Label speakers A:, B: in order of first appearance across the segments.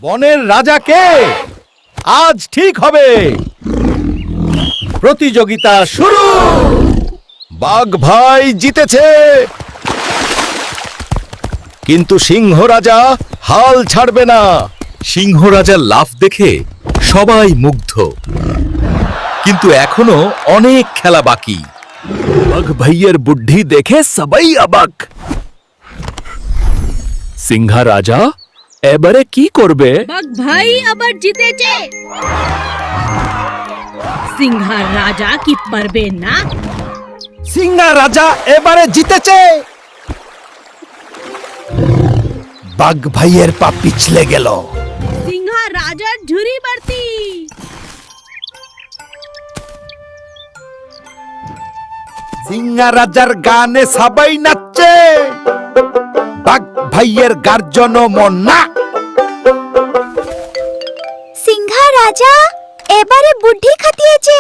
A: বনের রাজা কে? আজ ঠিক হবে। প্রতিযোগিতা শুরু। বাঘ ভাই জিতেছে, কিন্তু সিংহ রাজা হাল ছাড়বে না। সিংহ রাজার লাফ দেখে সবাই মুগ্ধ, কিন্তু এখনো অনেক খেলা বাকি। বাঘ ভাইয়ের বুদ্ধি দেখে সবাই অবাক। সিংহ রাজা এবারে কি করবে?
B: বাঘ ভাই আবার জিতেছে। সিংহার রাজা কি পারবে না?
A: সিংহ রাজা এবারে জিতেছে। বাঘ ভাইয়ের পা পিছলে গেল।
B: সিংহা রাজার ঝুরি বাড়তি।
A: সিংহ রাজার গানে সবাই নাচছে। বাঘ ভাইয়ের গার্জন মন না।
C: সিংহ রাজা এবারে বুদ্ধি খাটিয়েছে।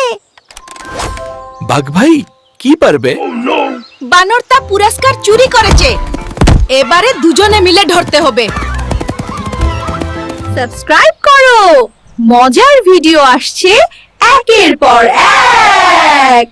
A: বাঘ ভাই কি পারবে?
C: বানরটা পুরস্কার চুরি করেছে। এবারে দুজনে মিলে ধরতে হবে। সাবস্ক্রাইব করো, মজার ভিডিও আসছে একের পর এক।